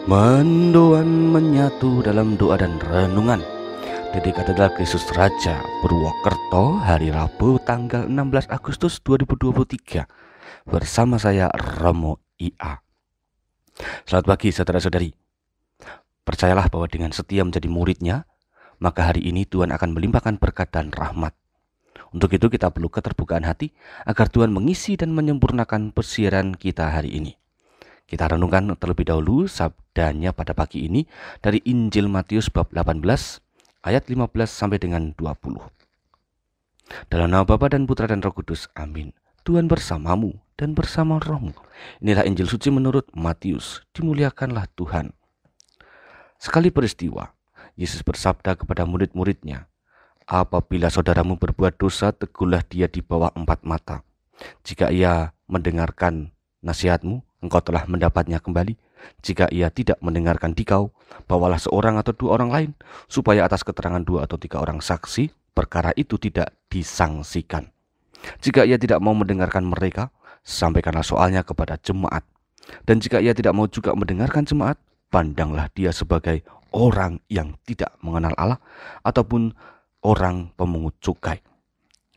Mendoan menyatu dalam doa dan renungan di Katedral Kristus Raja Purwokerto hari Rabu tanggal 16 Agustus 2023 bersama saya Romo IA. Selamat pagi saudara-saudari. Percayalah bahwa dengan setia menjadi muridnya, maka hari ini Tuhan akan melimpahkan berkat dan rahmat. Untuk itu kita perlu keterbukaan hati agar Tuhan mengisi dan menyempurnakan persiaran kita hari ini. Kita renungkan terlebih dahulu sabdanya pada pagi ini dari Injil Matius bab 18 ayat 15 sampai dengan 20. Dalam nama Bapa dan Putra dan Roh Kudus, amin. Tuhan bersamamu dan bersama rohmu. Inilah Injil suci menurut Matius. Dimuliakanlah Tuhan. Sekali peristiwa, Yesus bersabda kepada murid-muridnya, apabila saudaramu berbuat dosa, tegurlah dia di bawah 4 mata. Jika ia mendengarkan nasihatmu, engkau telah mendapatnya kembali. Jika ia tidak mendengarkan dikau, bawalah seorang atau 2 orang lain, supaya atas keterangan 2 atau 3 orang saksi, perkara itu tidak disangsikan. Jika ia tidak mau mendengarkan mereka, sampaikanlah soalnya kepada jemaat. Dan jika ia tidak mau juga mendengarkan jemaat, pandanglah dia sebagai orang yang tidak mengenal Allah, ataupun orang pemungut cukai.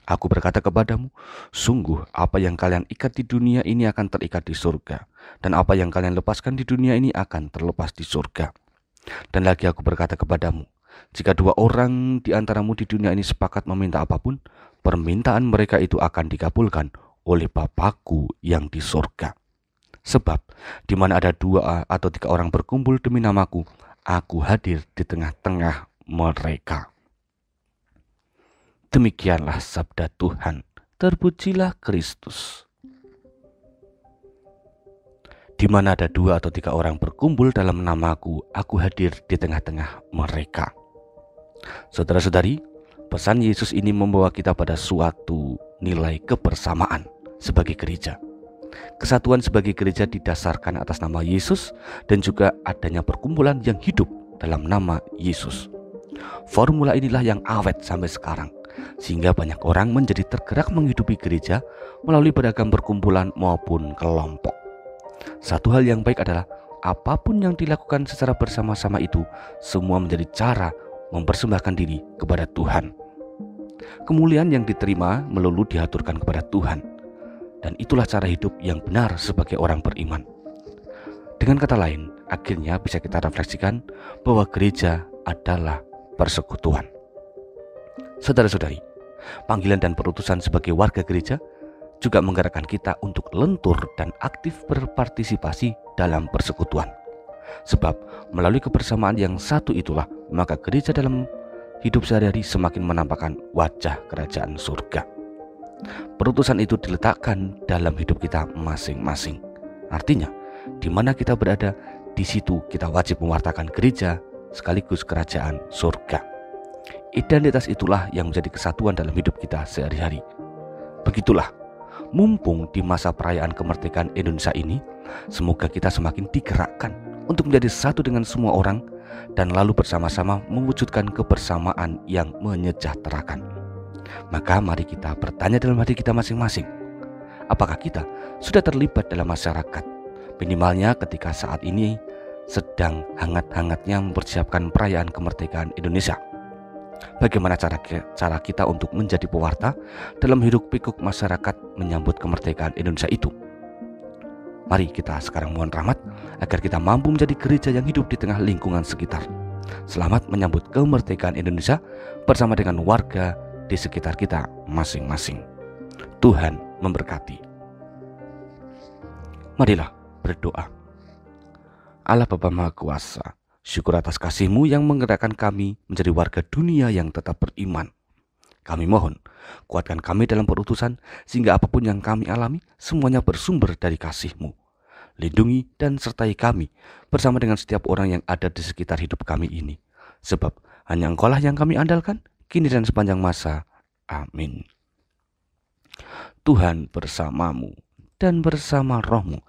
Aku berkata kepadamu, sungguh apa yang kalian ikat di dunia ini akan terikat di surga, dan apa yang kalian lepaskan di dunia ini akan terlepas di surga. Dan lagi aku berkata kepadamu, jika 2 orang di antaramu di dunia ini sepakat meminta apapun, permintaan mereka itu akan dikabulkan oleh Bapa-Ku yang di surga. Sebab di mana ada 2 atau 3 orang berkumpul demi namaku, aku hadir di tengah-tengah mereka. Demikianlah sabda Tuhan. Terpujilah Kristus. Di mana ada 2 atau 3 orang berkumpul dalam namaku, aku hadir di tengah-tengah mereka. Saudara-saudari, pesan Yesus ini membawa kita pada suatu nilai kebersamaan sebagai gereja. Kesatuan sebagai gereja didasarkan atas nama Yesus dan juga adanya perkumpulan yang hidup dalam nama Yesus. Formula inilah yang awet sampai sekarang, sehingga banyak orang menjadi tergerak menghidupi gereja melalui beragam perkumpulan maupun kelompok. Satu hal yang baik adalah apapun yang dilakukan secara bersama-sama itu semua menjadi cara mempersembahkan diri kepada Tuhan. Kemuliaan yang diterima melulu diaturkan kepada Tuhan, dan itulah cara hidup yang benar sebagai orang beriman. Dengan kata lain, akhirnya bisa kita refleksikan bahwa gereja adalah persekutuan. Saudara-saudari, panggilan dan perutusan sebagai warga gereja juga menggerakkan kita untuk lentur dan aktif berpartisipasi dalam persekutuan. Sebab melalui kebersamaan yang satu itulah, maka gereja dalam hidup sehari-hari semakin menampakkan wajah kerajaan surga. Perutusan itu diletakkan dalam hidup kita masing-masing. Artinya, di mana kita berada, di situ kita wajib mewartakan gereja sekaligus kerajaan surga. Identitas itulah yang menjadi kesatuan dalam hidup kita sehari-hari. Begitulah, mumpung di masa perayaan kemerdekaan Indonesia ini, semoga kita semakin digerakkan untuk menjadi satu dengan semua orang dan lalu bersama-sama mewujudkan kebersamaan yang menyejahterakan. Maka mari kita bertanya dalam hati kita masing-masing, apakah kita sudah terlibat dalam masyarakat? Minimalnya ketika saat ini sedang hangat-hangatnya mempersiapkan perayaan kemerdekaan Indonesia. Bagaimana cara kita untuk menjadi pewarta dalam hiruk-pikuk masyarakat menyambut kemerdekaan Indonesia itu? Mari kita sekarang mohon rahmat agar kita mampu menjadi gereja yang hidup di tengah lingkungan sekitar. Selamat menyambut kemerdekaan Indonesia bersama dengan warga di sekitar kita masing-masing. Tuhan memberkati. Marilah berdoa. Allah Bapa Maha Kuasa, syukur atas kasih-Mu yang menggerakkan kami menjadi warga dunia yang tetap beriman. Kami mohon, kuatkan kami dalam perutusan, sehingga apapun yang kami alami, semuanya bersumber dari kasih-Mu. Lindungi dan sertai kami, bersama dengan setiap orang yang ada di sekitar hidup kami ini. Sebab hanya Engkau-lah yang kami andalkan, kini dan sepanjang masa. Amin. Tuhan bersamamu dan bersama rohmu.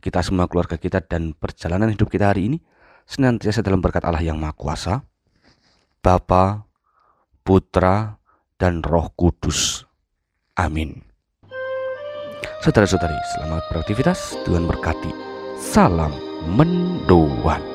Kita semua, keluarga kita, dan perjalanan hidup kita hari ini senantiasa dalam berkat Allah yang Maha Kuasa, Bapa, Putra, dan Roh Kudus. Amin. Saudara-saudari, selamat beraktivitas. Tuhan berkati. Salam mendoan.